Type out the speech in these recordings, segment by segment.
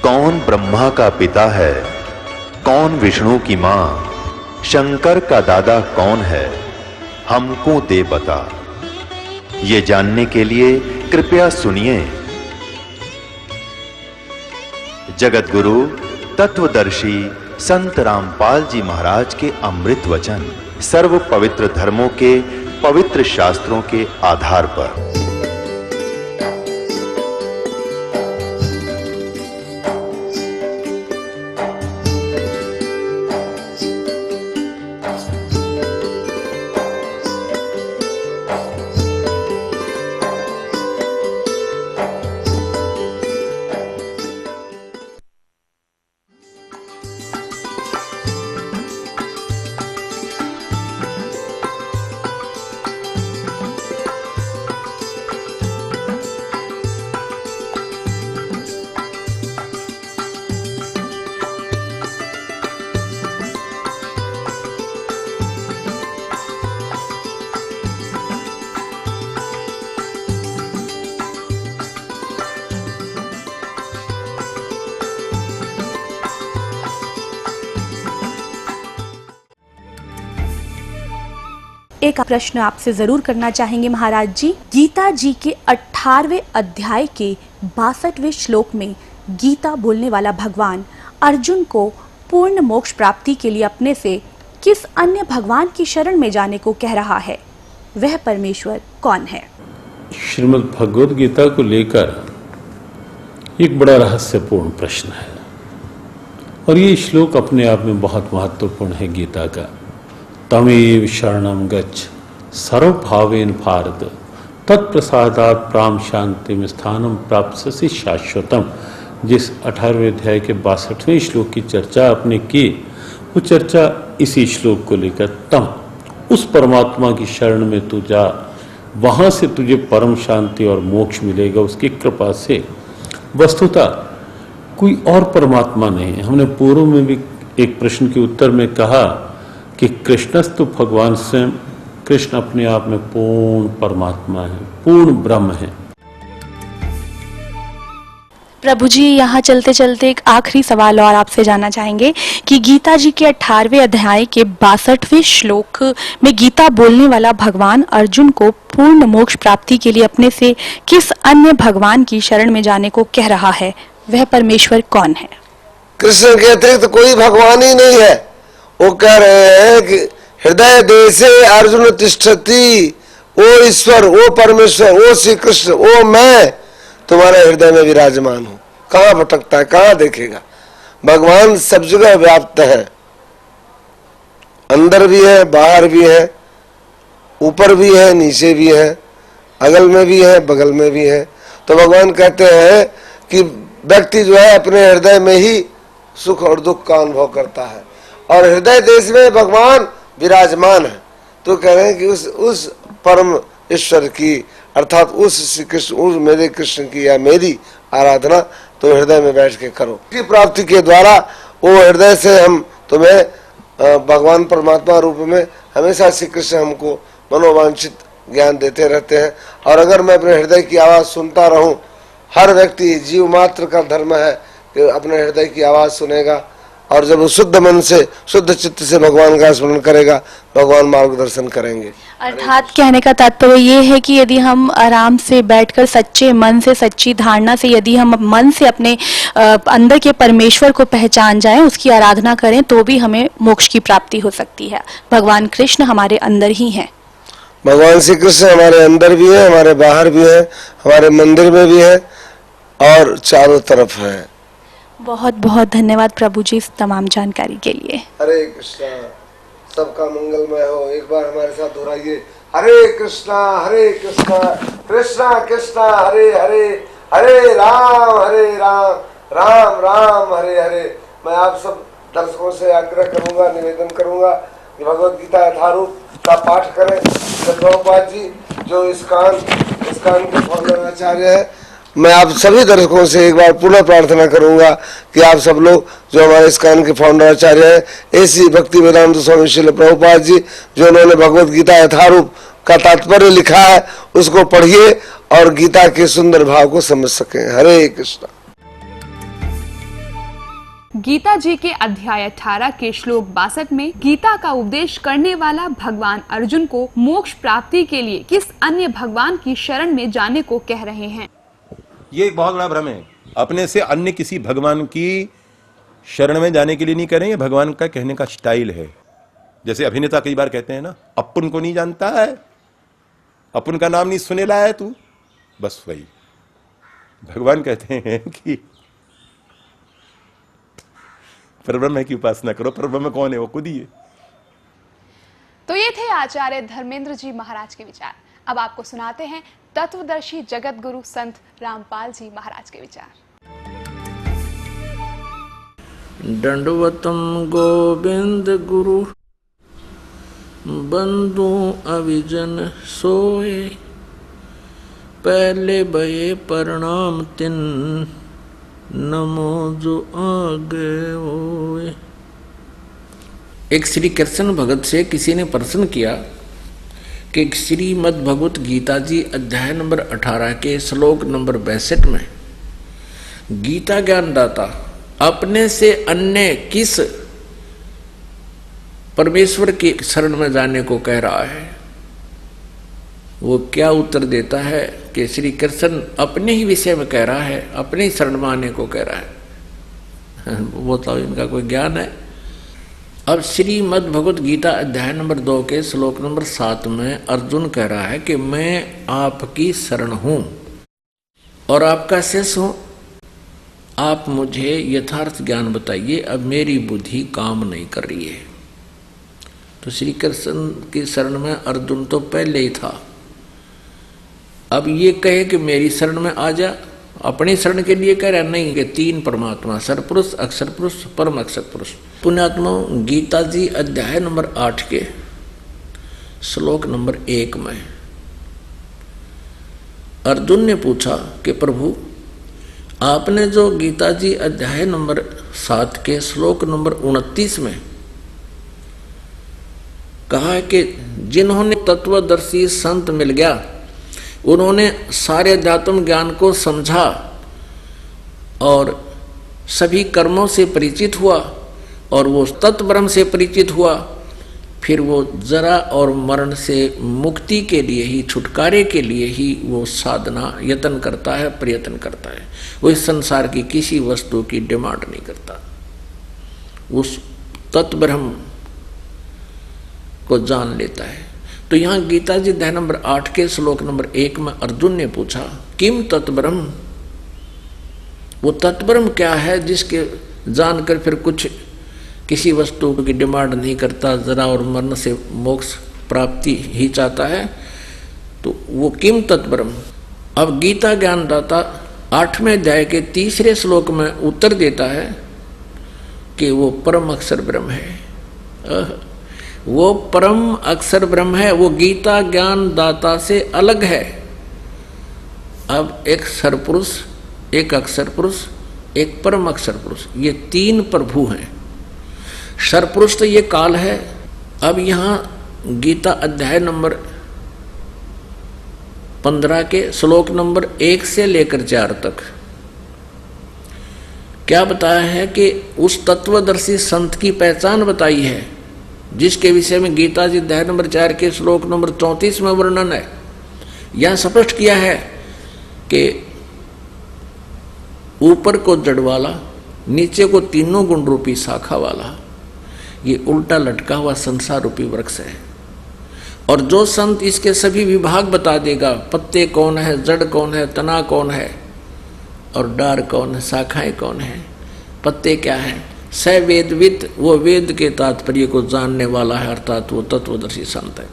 कौन ब्रह्मा का पिता है, कौन विष्णु की मां, शंकर का दादा कौन है, हमको दे बता। ये जानने के लिए कृपया सुनिए। जगत गुरु तत्वदर्शी संत रामपाल जी महाराज के अमृत वचन सर्व पवित्र धर्मों के पवित्र शास्त्रों के आधार पर। एक प्रश्न आपसे जरूर करना चाहेंगे महाराज जी। गीता जी के 18वें अध्याय के 62वें श्लोक में गीता बोलने वाला भगवान अर्जुन को पूर्ण मोक्ष प्राप्ति के लिए अपने से किस अन्य भगवान की शरण में जाने को कह रहा है, वह परमेश्वर कौन है? श्रीमद् भगवद गीता को लेकर एक बड़ा रहस्यपूर्ण प्रश्न है और ये श्लोक अपने आप में बहुत महत्वपूर्ण है गीता का। तमेव शरणं गच्छ सर्वभावेन भारत तत्प्रसादात् प्राम शांतिम स्थानम प्राप्स्यसि शाश्वतम। जिस 18वें अध्याय के 62वें श्लोक की चर्चा आपने की, वो चर्चा इसी श्लोक को लेकर, तम उस परमात्मा की शरण में तू जा, वहां से तुझे परम शांति और मोक्ष मिलेगा उसकी कृपा से। वस्तुतः कोई और परमात्मा नहीं है। हमने पूर्व में भी एक प्रश्न के उत्तर में कहा कि कृष्णस्तु भगवान स्वयं, कृष्ण अपने आप में पूर्ण परमात्मा है, पूर्ण ब्रह्म है। प्रभु जी, यहाँ चलते चलते एक आखिरी सवाल और आपसे जानना चाहेंगे कि गीता जी के 18वें अध्याय के 62वें श्लोक में गीता बोलने वाला भगवान अर्जुन को पूर्ण मोक्ष प्राप्ति के लिए अपने से किस अन्य भगवान की शरण में जाने को कह रहा है, वह परमेश्वर कौन है? कृष्ण के अतिरिक्त कोई भगवान ही नहीं है। वो कह रहे हैं कि हृदय देशे अर्जुन तिष्ठति, ओ ईश्वर, ओ परमेश्वर, ओ श्री कृष्ण, ओ मैं तुम्हारे हृदय में विराजमान हूं। कहां भटकता है, कहां देखेगा? भगवान सब जगह व्याप्त है, अंदर भी है, बाहर भी है, ऊपर भी है, नीचे भी है, अगल में भी है, बगल में भी है। तो भगवान कहते हैं कि व्यक्ति जो है अपने हृदय में ही सुख और दुख का अनुभव करता है और हृदय देश में भगवान विराजमान है। तो कह रहे हैं कि उस परम ईश्वर की अर्थात उस श्री कृष्ण, उस मेरे कृष्ण की या मेरी आराधना तो हृदय में बैठ के करो। की प्राप्ति के द्वारा वो हृदय से हम तुम्हें भगवान परमात्मा रूप में हमेशा श्री कृष्ण हमको मनोवांछित ज्ञान देते रहते हैं। और अगर मैं अपने हृदय की आवाज सुनता रहूं, हर व्यक्ति जीव मात्र का धर्म है कि अपने हृदय की आवाज सुनेगा और जब वो शुद्ध मन से, शुद्ध चित्त से भगवान का स्मरण करेगा, भगवान मार्गदर्शन करेंगे। अर्थात कहने का तात्पर्य ये है कि यदि हम आराम से बैठकर सच्चे मन से, सच्ची धारणा से, यदि हम मन से अपने अंदर के परमेश्वर को पहचान जाएं, उसकी आराधना करें, तो भी हमें मोक्ष की प्राप्ति हो सकती है। भगवान कृष्ण हमारे अंदर ही हैं। भगवान श्री कृष्ण हमारे अंदर भी है, हमारे बाहर भी है, हमारे मंदिर में भी है और चारों तरफ है। बहुत बहुत धन्यवाद प्रभु जी इस तमाम जानकारी के लिए। हरे कृष्णा, सबका मंगलमय हो। एक बार हमारे साथ दोहराइए, हरे कृष्णा कृष्णा कृष्णा हरे हरे, हरे राम राम राम हरे हरे। मैं आप सब दर्शकों से आग्रह करूंगा, निवेदन करूंगा कि भगवद गीता यथारूप का पाठ करें। प्रभुपाद जी जो इस्कान के फाउंडर आचार्य है, मैं आप सभी दर्शकों से एक बार पुनः प्रार्थना करूंगा कि आप सब लोग जो हमारे इस्कान के फाउंडर आचार्य हैं, ऐसी भक्ति वेदांत स्वामी श्रील प्रभुपाद जी जो उन्होंने भगवद गीता यथारूप का तात्पर्य लिखा है, उसको पढ़िए और गीता के सुंदर भाव को समझ सकें। हरे कृष्णा। गीता जी के अध्याय 18 के श्लोक 62 में गीता का उपदेश करने वाला भगवान अर्जुन को मोक्ष प्राप्ति के लिए किस अन्य भगवान की शरण में जाने को कह रहे हैं। ये एक बहुत बड़ा भ्रम है। अपने से अन्य किसी भगवान की शरण में जाने के लिए नहीं कह रहे हैं, भगवान का कहने का स्टाइल है। जैसे अभिनेता कई बार कहते हैं ना, अपुन को नहीं जानता है, अपुन का नाम नहीं सुनेला है तू, बस वही भगवान कहते हैं कि परब्रह्म की उपासना करो। परब्रह्म कौन है? वो खुद ही है। तो ये थे आचार्य धर्मेंद्र जी महाराज के विचार। अब आपको सुनाते हैं तत्वदर्शी जगत गुरु संत रामपाल जी महाराज के विचार। दंडवतम गोविंद गुरु बंधु अविजन सोए, पहले भये प्रणाम तिन नमो जो आगे होए। एक श्री कृष्ण भगत से किसी ने प्रश्न किया कि श्रीमद् भगवत गीता जी अध्याय नंबर 18 के श्लोक नंबर 62 में गीता ज्ञानदाता अपने से अन्य किस परमेश्वर की शरण में जाने को कह रहा है। वो क्या उत्तर देता है कि श्री कृष्ण अपने ही विषय में कह रहा है, अपने ही शरण में आने को कह रहा है। वो तो इनका कोई ज्ञान है। अब श्रीमद् भगवत गीता अध्याय नंबर 2 के श्लोक नंबर 7 में अर्जुन कह रहा है कि मैं आपकी शरण हूं और आपका शिष्य हूं, आप मुझे यथार्थ ज्ञान बताइए, अब मेरी बुद्धि काम नहीं कर रही है। तो श्री कृष्ण की शरण में अर्जुन तो पहले ही था, अब ये कहे कि मेरी शरण में आ जा, अपनी शरण के लिए कह रहा नहीं कि तीन परमात्मा, सरपुरुष, अक्षर पुरुष, परम अक्षर पुरुष। पुण्यात्मा, गीता जी अध्याय नंबर 8 के श्लोक नंबर 1 में अर्जुन ने पूछा कि प्रभु, आपने जो गीता जी अध्याय नंबर 7 के श्लोक नंबर 29 में कहा है कि जिन्होंने तत्वदर्शी संत मिल गया, उन्होंने सारे अध्यात्म ज्ञान को समझा और सभी कर्मों से परिचित हुआ और वो तत्व ब्रह्म से परिचित हुआ, फिर वो जरा और मरण से मुक्ति के लिए ही, छुटकारे के लिए ही वो साधना यत्न करता है, प्रयत्न करता है। वो इस संसार की किसी वस्तु की डिमांड नहीं करता, उस तत्व ब्रह्म को जान लेता है। तो यहाँ गीता जी अध्याय नंबर 8 के श्लोक नंबर 1 में अर्जुन ने पूछा किम तत्ब्रह्म, वो तत्ब्रह्म क्या है जिसके जानकर फिर कुछ किसी वस्तु की डिमांड नहीं करता, जरा और मरण से मोक्ष प्राप्ति ही चाहता है, तो वो किम तत्ब्रह्म। अब गीता ज्ञानदाता 8वें अध्याय के 3रे श्लोक में उत्तर देता है कि वो परम अक्षर ब्रह्म है। वो परम अक्षर ब्रह्म है, वो गीता ज्ञान दाता से अलग है। अब एक सरपुरुष, एक अक्षर पुरुष, एक परम अक्षर पुरुष, ये 3 प्रभु हैं। सरपुरुष तो ये काल है। अब यहाँ गीता अध्याय नंबर 15 के श्लोक नंबर 1 से लेकर 4 तक क्या बताया है कि उस तत्वदर्शी संत की पहचान बताई है, जिसके विषय में गीता जी अध्याय नंबर 4 के श्लोक नंबर 34 में वर्णन है। यह स्पष्ट किया है कि ऊपर को जड़ वाला, नीचे को तीनों गुण रूपी शाखा वाला, ये उल्टा लटका हुआ संसार रूपी वृक्ष है। और जो संत इसके सभी विभाग बता देगा, पत्ते कौन है, जड़ कौन है, तना कौन है और डार कौन है, शाखाएं कौन है, पत्ते क्या है, स वेदविद, वो वेद के तात्पर्य को जानने वाला है, अर्थात वो तत्वदर्शी संत है।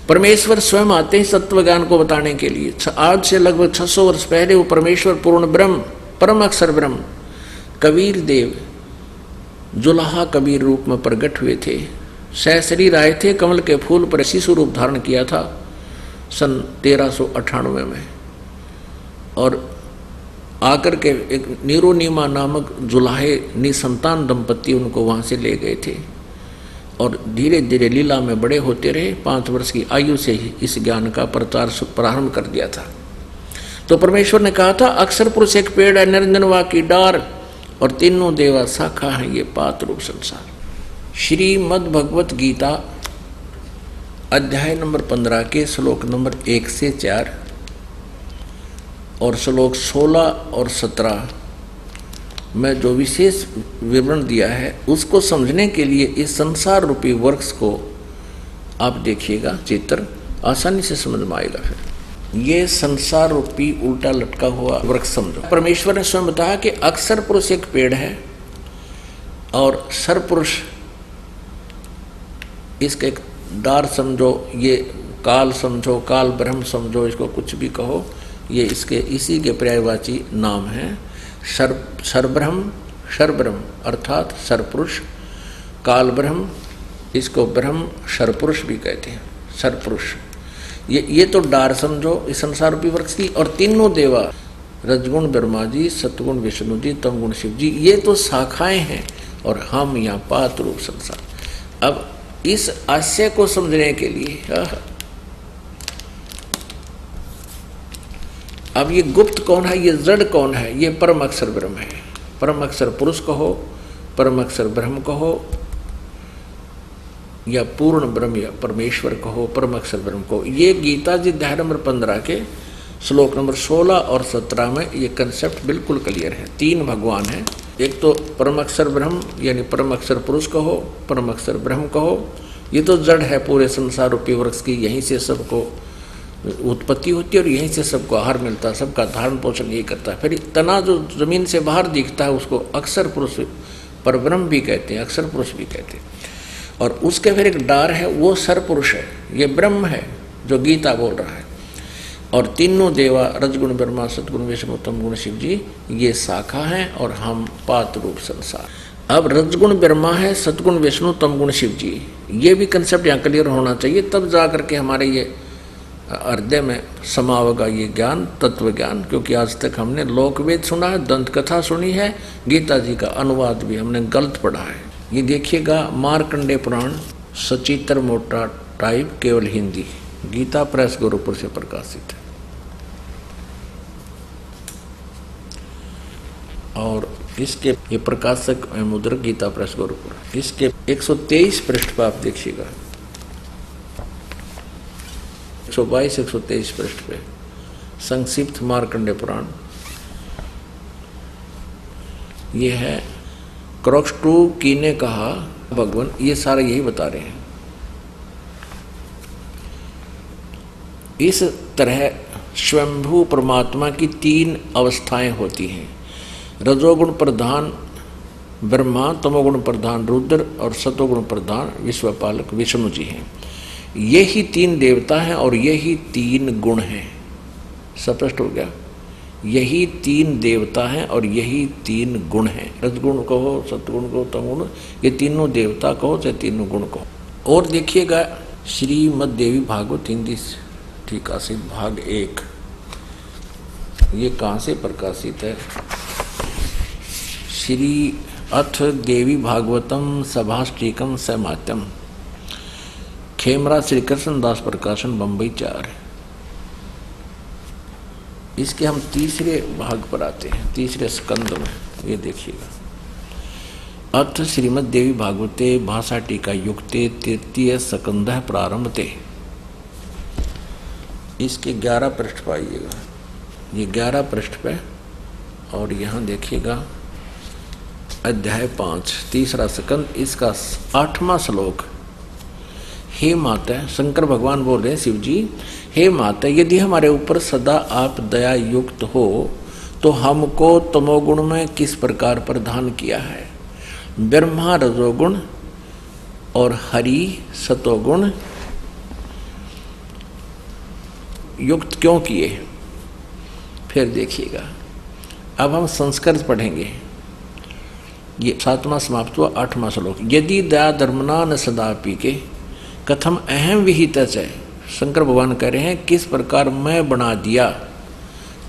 परमेश्वर स्वयं आते हैं तत्व ज्ञान को बताने के लिए। आज से लगभग 600 वर्ष पहले वो परमेश्वर पूर्ण ब्रह्म, परम अक्षर ब्रह्म कबीर देव जुलाहा कबीर रूप में प्रकट हुए थे। सहशरीर आए थे, कमल के फूल पर शिशु रूप धारण किया था सन 1398 में, और आकर के एक नीरोनीमा नामक जुलाहे निसंतान दंपति उनको वहाँ से ले गए थे और धीरे धीरे लीला में बड़े होते रहे। 5 वर्ष की आयु से ही इस ज्ञान का प्रचार प्रारंभ कर दिया था। तो परमेश्वर ने कहा था अक्षर पुरुष एक पेड़ है, निरंजन वा की डार, और तीनों देवा शाखा हैं ये पात रूप संसार। श्रीमद् भगवत गीता अध्याय नंबर 15 के श्लोक नंबर 1 से 4 और श्लोक 16 और 17 में जो विशेष विवरण दिया है उसको समझने के लिए इस संसार रूपी वृक्ष को आप देखिएगा, चित्र आसानी से समझ में आएगा। फिर ये संसार रूपी उल्टा लटका हुआ वृक्ष समझो। परमेश्वर ने स्वयं बताया कि अक्षर पुरुष एक पेड़ है और सर्वपुरुष इसका एक डार समझो, ये काल समझो, काल ब्रह्म समझो, इसको कुछ भी कहो, ये इसके इसी के पर्यायवाची नाम है। सर्वब्रह्म, सर्वब्रह्म अर्थात सर्वपुरुष, काल ब्रह्म, इसको ब्रह्म सर्वपुरुष भी कहते हैं, सर्वपुरुष। ये तो डार समझो इस संसार रूपी वृक्ष की। और तीनों देवा रजगुण ब्रह्मा जी, सतगुण विष्णु जी, तमगुण शिव जी, ये तो शाखाएं हैं और हम यहाँ पात रूप संसार। अब इस आशय को समझने के लिए अब ये गुप्त कौन है, ये जड़ कौन है, ये परम अक्षर ब्रह्म है। परम अक्षर पुरुष कहो, परम अक्षर ब्रह्म कहो, या पूर्ण ब्रह्म या परमेश्वर कहो, परम अक्षर ब्रह्म कहो। ये गीता जी अध्याय नंबर 15 के श्लोक नंबर 16 और 17 में ये कंसेप्ट बिल्कुल क्लियर है। तीन भगवान हैं, एक तो परम अक्षर ब्रह्म यानी परम अक्षर पुरुष कहो, परम अक्षर ब्रह्म कहो। ये तो जड़ है पूरे संसार रूपी वृक्ष की, यहीं से सबको उत्पत्ति होती है और यहीं से सबको आहार मिलता है, सबका धारण पोषण यही करता है। फिर तना जो जमीन से बाहर दिखता है उसको अक्षर पुरुष पर ब्रह्म भी कहते हैं, अक्षर पुरुष भी कहते हैं। और उसके फिर एक डार है, वो सर्वपुरुष है, ये ब्रह्म है जो गीता बोल रहा है। और तीनों देवा रजगुण ब्रह्मा, सतगुण विष्णु, तमगुण शिव जी, ये शाखा हैं और हम पात रूप संसार। अब रजगुण ब्रह्मा है, सतगुण विष्णु, तमगुण शिव जी, ये भी कंसेप्ट यहाँ क्लियर होना चाहिए, तब जा करके हमारे ये हृदय में समा होगा ये ज्ञान, तत्व ज्ञान। क्योंकि आज तक हमने लोकवेद सुना है, दंत कथा सुनी है, गीता जी का अनुवाद भी हमने गलत पढ़ा है। ये देखिएगा मार्कंडेय पुराण सचित्र मोटा टाइप केवल हिंदी, गीता प्रेस गोरखपुर से प्रकाशित है। और इसके ये प्रकाशक मुद्रक गीता प्रेस गोरखपुर, इसके 123 पृष्ठ पर आप देखिएगा, 122-123 पृष्ठ पे संक्षिप्त मार्कंडेय पुराण। ये है क्रॉक्सटू की ने कहा भगवान, ये सारे यही बता रहे हैं। इस तरह स्वयंभू परमात्मा की 3 अवस्थाएं होती हैं, रजोगुण प्रधान ब्रह्मा, तमोगुण प्रधान रुद्र और सतोगुण प्रधान विश्वपालक विष्णु जी हैं। यही 3 देवता हैं और यही 3 गुण हैं। स्पष्ट हो गया? यही 3 देवता हैं और यही 3 गुण हैं। रजगुण कहो, सतगुण कहो, तमगुण, ये तीनों देवता कहो चाहे तीनों गुण कहो। और देखिएगा श्रीमद् देवी भागवत हिंदी प्रकाशित भाग 1, ये कहाँ से प्रकाशित है? श्री अथ देवी भागवतम सभाष्टिकम समात्यम, खेमरा श्री कृष्ण दास प्रकाशन, बम्बई 4। इसके हम तीसरे भाग पर आते हैं, तीसरे स्कंद में। ये देखिएगा, अथ श्रीमद् देवी भागवते भाषा टीका युक्ते तृतीय स्कंद प्रारंभते, इसके 11 पृष्ठ पर आइएगा, ये 11 पृष्ठ पे। और यहाँ देखिएगा अध्याय 5 तीसरा स्कंद, इसका 8वां श्लोक। हे माता, शंकर भगवान बोल रहे हैं शिव जी, हे माता, यदि हमारे ऊपर सदा आप दया युक्त हो तो हमको तमोगुण में किस प्रकार प्रदान किया है? ब्रह्मा रजोगुण और हरि सतोगुण युक्त क्यों किए? फिर देखिएगा, अब हम संस्कृत पढ़ेंगे। ये 7वां समाप्त हुआ, 8वां श्लोक। यदि दया धर्मना न सदापि के कथम अहम विहित है, शंकर भगवान कह रहे हैं किस प्रकार मैं बना दिया।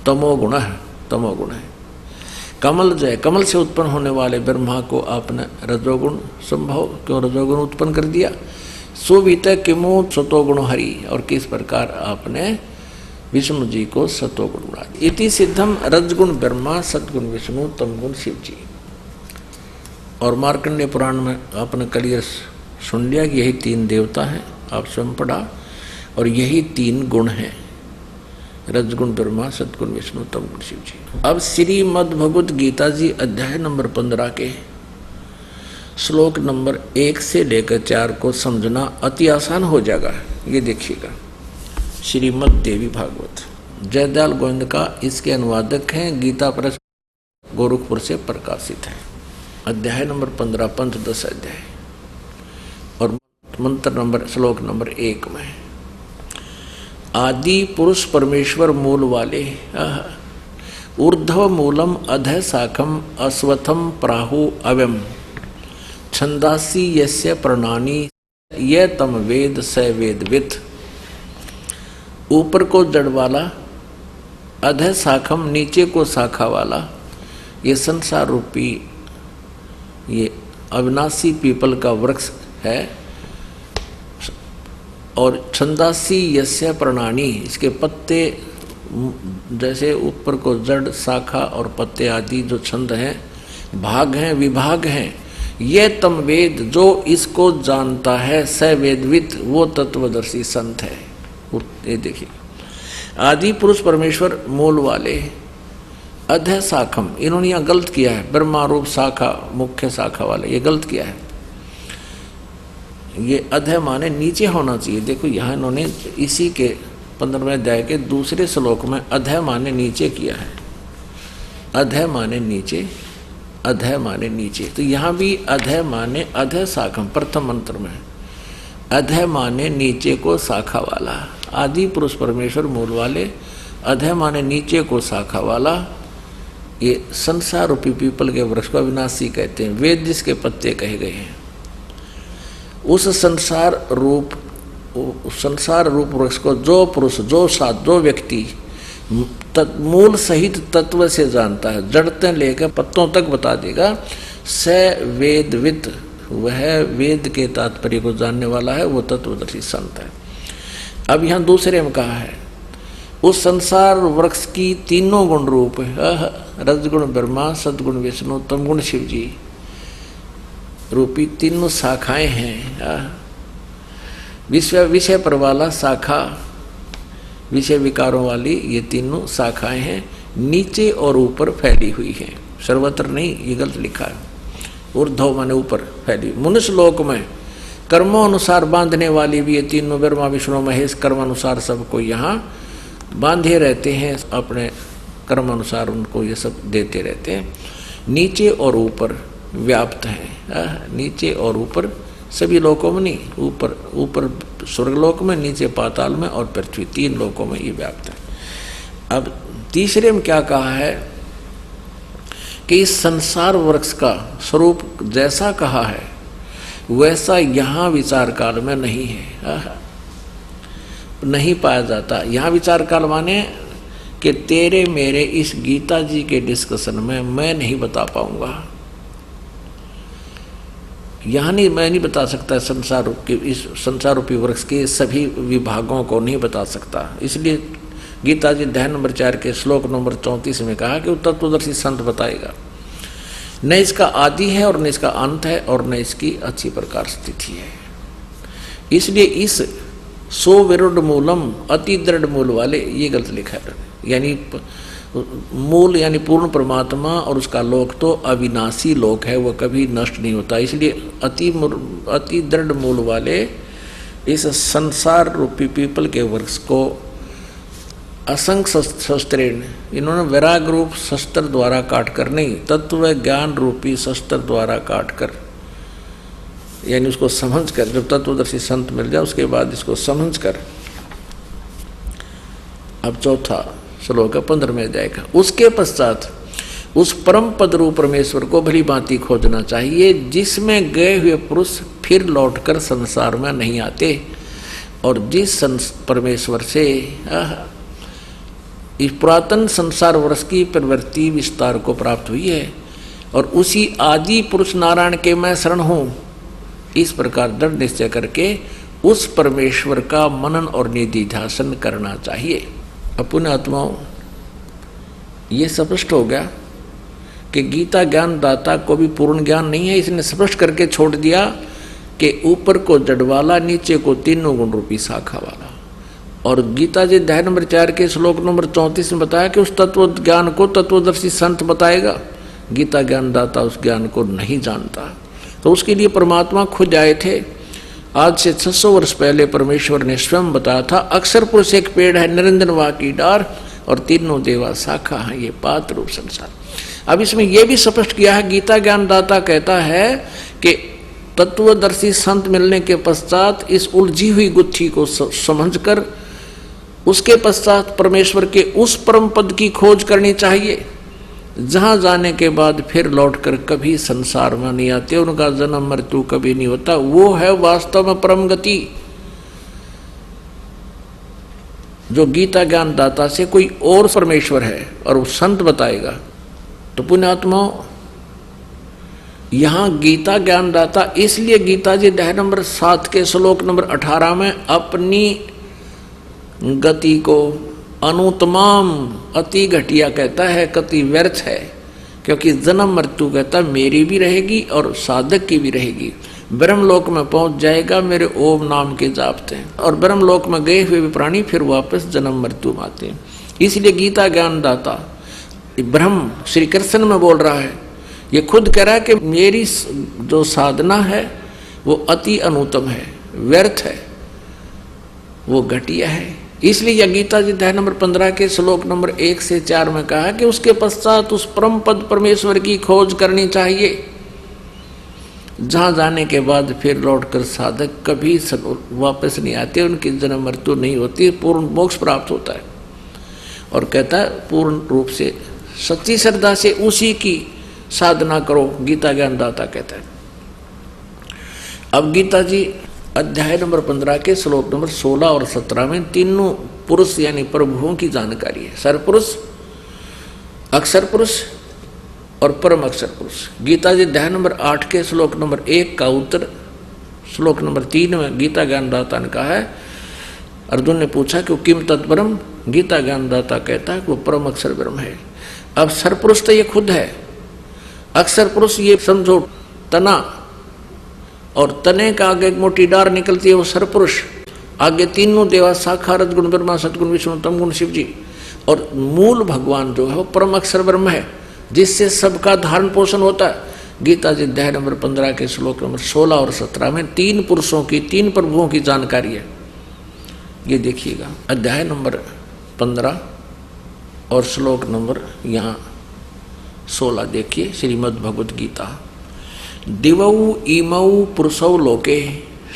तमोगुण है, तमोगुण है। कमल जय, कमल से उत्पन्न होने वाले ब्रह्मा को आपने रजोगुण संभव क्यों रजोगुण उत्पन्न कर दिया। सुवित किमु सतोगुण हरि, और किस प्रकार आपने विष्णु जी को सतोगुण बना दिया। इति सिद्धम रजगुण ब्रह्मा, सतगुण विष्णु, तमगुण शिव जी। और मार्कंडेय पुराण में आपने क्लियर सुन लिया कि यही 3 देवता हैं, आप स्वयं पढ़ा, और यही 3 गुण हैं, रजगुण ब्रह्मा, सतगुण विष्णु, तमगुण शिव जी। अब श्रीमद् भगवत गीता जी अध्याय नंबर 15 के श्लोक नंबर 1 से लेकर 4 को समझना अति आसान हो जाएगा। ये देखिएगा, श्रीमद् देवी भागवत जयदयाल गोविंद का इसके अनुवादक हैं, गीता प्रेस गोरखपुर से प्रकाशित है। अध्याय नंबर 15, पंथ 10 अध्याय, और मंत्र नंबर श्लोक नंबर 1 में आदि पुरुष परमेश्वर मूल वाले ऊर्ध्व मूलम अधः शाखम अश्वत्थम प्राहु अव्यम छंदासी यस्य प्रणानी ये तम वेद स वेदवित। ऊपर को जड़ वाला, अधः शाखम नीचे को शाखा वाला, ये संसार रूपी ये अविनाशी पीपल का वृक्ष है, और छंदासी यस्य प्रणानी, इसके पत्ते जैसे ऊपर को जड़, शाखा और पत्ते आदि जो छंद हैं, भाग हैं, विभाग हैं, ये तम वेद जो इसको जानता है, स वेदवित वो तत्वदर्शी संत है। ये देखिए, आदि पुरुष परमेश्वर मूल वाले अधः शाखम, इन्होंने यहाँ गलत किया है, ब्रह्मा रूप शाखा मुख्य शाखा वाले, ये गलत किया है। ये अधः माने नीचे होना चाहिए। देखो यहाँ इन्होंने इसी के 15वें अध्याय के दूसरे श्लोक में अधः माने नीचे किया है, अधः माने नीचे, अधः माने नीचे। तो यहाँ भी अधः माने अधः शाखम, प्रथम मंत्र में अधः माने नीचे को शाखा वाला, आदि पुरुष परमेश्वर मूल वाले, अधः माने नीचे को शाखा वाला, ये संसार रूपी पीपल के वृक्ष को अविनाशी कहते हैं, वेद जिसके पत्ते कहे गए हैं। उस संसार रूप वृक्ष को जो पुरुष, जो साध, जो व्यक्ति मूल सहित तत्व से जानता है, जड़ते लेकर पत्तों तक बता देगा, स वेदवित, वह वेद के तात्पर्य को जानने वाला है, वो तत्वदर्शी संत है। अब यहाँ दूसरे में कहा है, उस संसार वृक्ष की 3 गुण रूप, रजगुण ब्रह्मा, सदगुण विष्णु, तमगुण शिव जी रूपी 3 शाखाएं हैं। विषय पर वाला शाखा, विषय विकारों वाली ये 3 शाखाएं हैं, नीचे और ऊपर फैली हुई हैं, सर्वत्र नहीं, ये गलत लिखा है, ऊर्ध्व माने ऊपर फैली। मनुष्य लोक में कर्मों अनुसार बांधने वाली भी ये 3 ब्रह्मा विष्णु महेश कर्मानुसार सबको यहाँ बांधे रहते हैं, अपने कर्म अनुसार उनको ये सब देते रहते हैं। नीचे और ऊपर व्याप्त हैं, नीचे और ऊपर सभी लोकों में नहीं, ऊपर स्वर्गलोक में, नीचे पाताल में और पृथ्वी, 3 लोकों में ये व्याप्त है। अब तीसरे में क्या कहा है कि इस संसार वृक्ष का स्वरूप जैसा कहा है वैसा यहाँ विचार काल में नहीं है, नहीं पाया जाता। यहाँ विचार काल माने कि तेरे मेरे इस गीता जी के डिस्कशन में मैं नहीं बता पाऊंगा, यहाँ नहीं, मैं नहीं बता सकता संसार रूप के, इस संसार रूपी वृक्ष के सभी विभागों को नहीं बता सकता। इसलिए गीता जी अध्याय नंबर 4 के श्लोक नंबर 34 में कहा कि वो तत्वदर्शी संत बताएगा, न इसका आदि है और न इसका अंत है और न इसकी अच्छी प्रकार स्थिति है। इसलिए इस सुविरुद्ध मूलम, अति दृढ़ मूल वाले, ये गलत लिखा है। यानी मूल यानी पूर्ण परमात्मा और उसका लोक तो अविनाशी लोक है, वह कभी नष्ट नहीं होता। इसलिए अति दृढ़ मूल वाले इस संसार रूपी पीपल के वृक्ष को असंख्य शस्त्रेण, इन्होंने वैराग रूप शस्त्र द्वारा काट कर नहीं, तत्व ज्ञान रूपी शस्त्र द्वारा काट कर, यानी उसको समझ कर, जब तत्वदर्शी संत मिल जाए उसके बाद इसको समझ कर। अब चौथा श्लोक 15वें अध्याय का, उसके पश्चात उस परम पद रूप परमेश्वर को भली भांति खोजना चाहिए, जिसमें गए हुए पुरुष फिर लौटकर संसार में नहीं आते, और जिस परमेश्वर से इस पुरातन संसार वर्ष की प्रवृत्ति विस्तार को प्राप्त हुई है, और उसी आदि पुरुष नारायण के मैं शरण हूँ, इस प्रकार दृढ़ निश्चय करके उस परमेश्वर का मनन और निधिध्यासन करना चाहिए। अपने आत्माओं, ये स्पष्ट हो गया कि गीता ज्ञान दाता को भी पूर्ण ज्ञान नहीं है। इसने स्पष्ट करके छोड़ दिया कि ऊपर को जड़ वाला, नीचे को तीनों गुण रूपी शाखा वाला। और गीता जी अध्याय नंबर 4 के श्लोक नंबर 34 में बताया कि उस तत्व ज्ञान को तत्वदर्शी संत बताएगा। गीता ज्ञान दाता उस ज्ञान को नहीं जानता। तो उसके लिए परमात्मा खुद आए थे। आज से 600 वर्ष पहले परमेश्वर ने स्वयं बताया था, अक्षर पुरुष एक पेड़ है, निरंजन वा की डार, और तीनों देवा शाखा है, ये पात्र रूप संसार। अब इसमें यह भी स्पष्ट किया है, गीता ज्ञान दाता कहता है कि तत्वदर्शी संत मिलने के पश्चात इस उलझी हुई गुत्थी को समझकर उसके पश्चात परमेश्वर के उस परम पद की खोज करनी चाहिए, जहां जाने के बाद फिर लौटकर कभी संसार में नहीं आते, उनका जन्म मृत्यु कभी नहीं होता। वो है वास्तव में परम गति, जो गीता ज्ञान दाता से कोई और परमेश्वर है और वो संत बताएगा। तो पुण्यात्मा, यहां गीता ज्ञान दाता इसलिए गीता जी अध्याय नंबर 7 के श्लोक नंबर 18 में अपनी गति को अनुत्तमाम अति घटिया कहता है, कति व्यर्थ है, क्योंकि जन्म मृत्यु कहता मेरी भी रहेगी और साधक की भी रहेगी। ब्रह्मलोक में पहुंच जाएगा मेरे ओम नाम के जापते हैं, और ब्रह्मलोक में गए हुए प्राणी फिर वापस जन्म मृत्यु में आते हैं। इसलिए गीता ज्ञान दाता ब्रह्म श्री कृष्ण में बोल रहा है, ये खुद कह रहा है कि मेरी जो साधना है वो अति अनुत्तम है, व्यर्थ है, वो घटिया है। इसलिए यह गीता जी अध्याय नंबर 15 के श्लोक नंबर 1 से 4 में कहा कि उसके पश्चात उस परम पद परमेश्वर की खोज करनी चाहिए, जहां जाने के बाद फिर लौटकर साधक कभी वापस नहीं आते, उनकी जन्म मृत्यु नहीं होती, पूर्ण मोक्ष प्राप्त होता है। और कहता है पूर्ण रूप से सच्ची श्रद्धा से उसी की साधना करो, गीता ज्ञान दाता कहता है। अब गीता जी अध्याय नंबर 15 के श्लोक नंबर 16 और 17 में तीनों पुरुष यानी प्रभुओं की जानकारी है, सरपुरुष, अक्षर पुरुष और परम अक्षर पुरुष। गीता जी अध्याय नंबर 8 के श्लोक नंबर 1 का उत्तर श्लोक नंबर 3 में गीता ज्ञान दाता ने कहा है। अर्जुन ने पूछा कि वो किम तत्परम, गीता ज्ञान दाता कहता है कि वो परम अक्षर ब्रह्म है। अब सरपुरुष तो ये खुद है, अक्षर पुरुष ये समझो तना, और तने का आगे एक मोटी डार निकलती है, वो सरपुरुष, आगे तीनों देवा शाखा, रजगुण ब्रह्मा, सतगुण विष्णु, तमगुण शिव जी, और मूल भगवान जो है वो परम अक्षर ब्रह्म है, जिससे सबका धारण पोषण होता है। गीता जी अध्याय नंबर 15 के श्लोक नंबर 16 और 17 में 3 पुरुषों की, 3 प्रभुओं की जानकारी है। ये देखिएगा अध्याय नंबर 15 और श्लोक नंबर यहाँ 16 देखिए, श्रीमद् भगवद गीता। दिवौ इमौ पुरुषौ लोके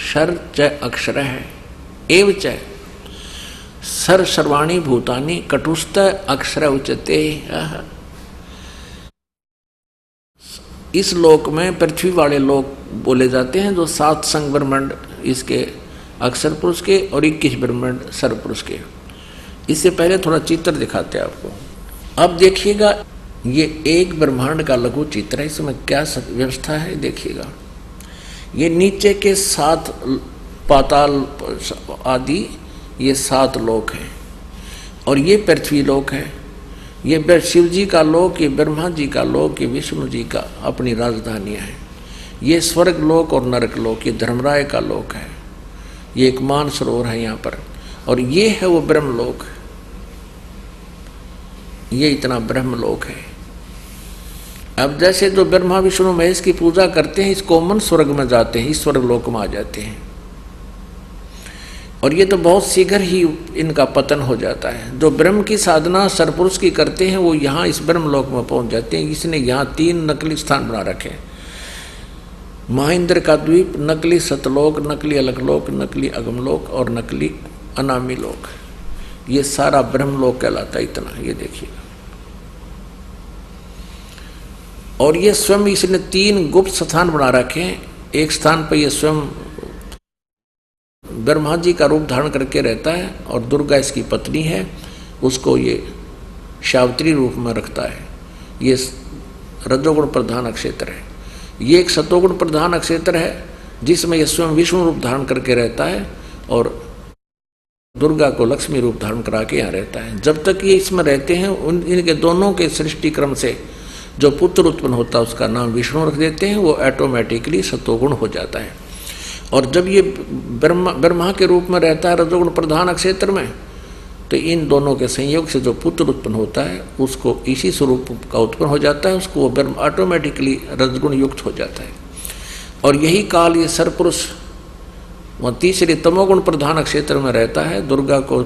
शर च अक्षर है एव च सर सर्वाणी भूतानि कटुस्थ अक्षर उच्यते। इस लोक में पृथ्वी वाले लोग बोले जाते हैं, जो 7 संग ब्रह्मांड इसके अक्षर पुरुष के और 21 ब्रह्मांड सर पुरुष के। इससे पहले थोड़ा चित्र दिखाते हैं आपको। अब देखिएगा, ये एक ब्रह्मांड का लघु चित्र है, इसमें क्या व्यवस्था है देखिएगा। ये नीचे के 7 पाताल आदि, ये 7 लोक हैं, और ये पृथ्वी लोक है, ये शिव जी का लोक, ये ब्रह्मा जी का लोक, ये विष्णु जी का अपनी राजधानियाँ हैं। ये स्वर्ग लोक और नरक लोक, ये धर्मराय का लोक है, ये एक मानसरोवर है यहाँ पर, और ये है वो ब्रह्मलोक, ये इतना ब्रह्मलोक है। अब जैसे जो ब्रह्मा विष्णु महेश की पूजा करते हैं, इस कॉमन स्वर्ग में जाते हैं, इस स्वर्ग लोक में आ जाते हैं, और ये तो बहुत शीघ्र ही इनका पतन हो जाता है। जो ब्रह्म की साधना सरपुरुष की करते हैं वो यहाँ इस ब्रह्मलोक में पहुंच जाते हैं। इसने यहाँ 3 नकली स्थान बना रखे, महेंद्र का द्वीप, नकली सतलोक, नकली अलगलोक, नकली अगमलोक और नकली अनामी लोक। ये सारा ब्रह्मलोक कहलाता है इतना, ये देखिए। और ये स्वयं इसने 3 गुप्त स्थान बना रखे हैं। एक स्थान पर ये स्वयं ब्रह्मा जी का रूप धारण करके रहता है, और दुर्गा इसकी पत्नी है, उसको ये शावत्री रूप में रखता है। ये रजोगुण प्रधान क्षेत्र है। ये एक सतोगुण प्रधान क्षेत्र है, जिसमें ये स्वयं विष्णु रूप धारण करके रहता है, और दुर्गा को लक्ष्मी रूप धारण करा के यहाँ रहता है। जब तक ये इसमें रहते हैं, इनके दोनों के सृष्टि क्रम से जो पुत्र उत्पन्न होता है उसका नाम विष्णु रख देते हैं, वो ऑटोमेटिकली सतोगुण हो जाता है। और जब ये ब्रह्मा के रूप में रहता है रजोगुण प्रधान क्षेत्र में, तो इन दोनों के संयोग से जो पुत्र उत्पन्न होता है उसको इसी स्वरूप का उत्पन्न हो जाता है, उसको वो ऑटोमेटिकली रजगुण युक्त हो जाता है। और यही काल ये सरपुरुष वह तीसरे तमोगुण प्रधान क्षेत्र में रहता है, दुर्गा को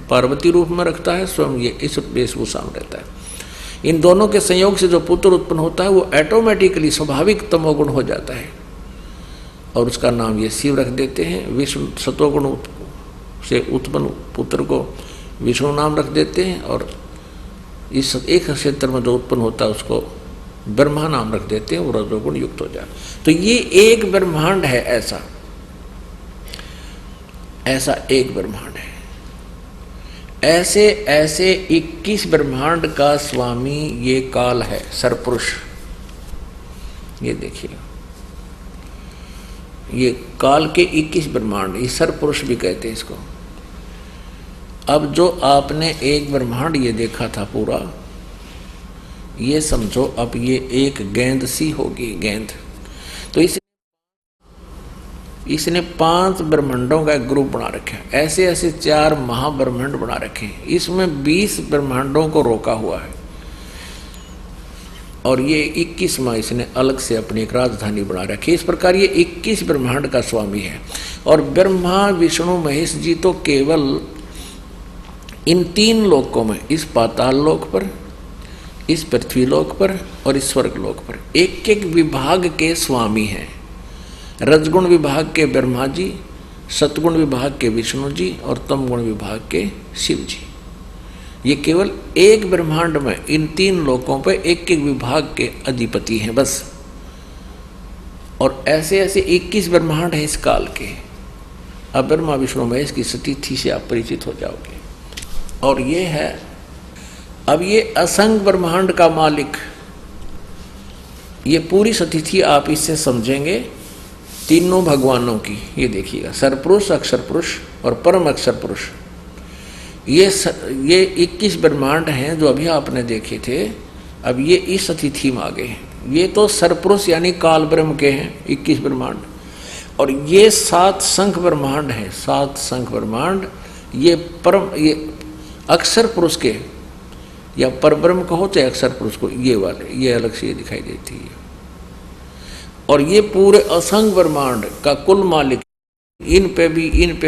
पार्वती रूप में रखता है, स्वयं ये इस वेशभूषा में रहता है। इन दोनों के संयोग से जो पुत्र उत्पन्न होता है वो ऑटोमेटिकली स्वाभाविक तमोगुण हो जाता है, और उसका नाम ये शिव रख देते हैं। विष्णु सतोगुण से उत्पन्न पुत्र को विष्णु नाम रख देते हैं, और इस एक क्षेत्र में जो उत्पन्न होता है उसको ब्रह्मा नाम रख देते हैं, वो रजोगुण युक्त हो जाए। तो ये एक ब्रह्मांड है, ऐसा एक ब्रह्मांड है। ऐसे ऐसे 21 ब्रह्मांड का स्वामी ये काल है, सरपुरुष। ये देखिए, ये काल के 21 ब्रह्मांड, ये सरपुरुष भी कहते हैं इसको। अब जो आपने एक ब्रह्मांड ये देखा था पूरा, ये समझो अब ये एक गेंद सी होगी, गेंद। तो इसने 5 ब्रह्मांडों का एक ग्रुप बना रखा है। ऐसे ऐसे 4 महाब्रह्मांड बना रखे हैं। इसमें 20 ब्रह्मांडों को रोका हुआ है, और ये 21वां इसने अलग से अपनी एक राजधानी बना रखी है। इस प्रकार ये 21 ब्रह्मांड का स्वामी है। और ब्रह्मा विष्णु महेश जी तो केवल इन 3 लोकों में, इस पाताल लोक पर, इस पृथ्वी लोक पर और इस स्वर्ग लोक पर एक एक विभाग के स्वामी हैं। रजगुण विभाग के ब्रह्मा जी, सतगुण विभाग के विष्णु जी और तमगुण विभाग के शिव जी। ये केवल एक ब्रह्मांड में इन 3 लोकों पर एक एक विभाग के अधिपति हैं बस। और ऐसे ऐसे 21 ब्रह्मांड हैं इस काल के। अब ब्रह्मा विष्णु महेश की स्थिति से आप परिचित हो जाओगे। और ये है, अब ये असंख्य ब्रह्मांड का मालिक, ये पूरी स्थिति आप इससे समझेंगे तीनों भगवानों की। ये देखिएगा, सरपुरुष, अक्षर पुरुष और परम अक्षर पुरुष। ये 21 ब्रह्मांड हैं जो अभी आपने देखे थे। अब ये इस अतिथि में आ गए हैं। ये तो सरपुरुष यानी काल ब्रह्म के हैं 21 ब्रह्मांड, और ये 7 शंख ब्रह्मांड हैं। 7 शंख ब्रह्मांड ये अक्षर पुरुष के, या परब्रह्म कहो चाहे अक्षर पुरुष को, ये वाले ये अलग से ये दिखाई देती है। और ये पूरे असंख्य ब्रह्मांड का कुल मालिक, इन पे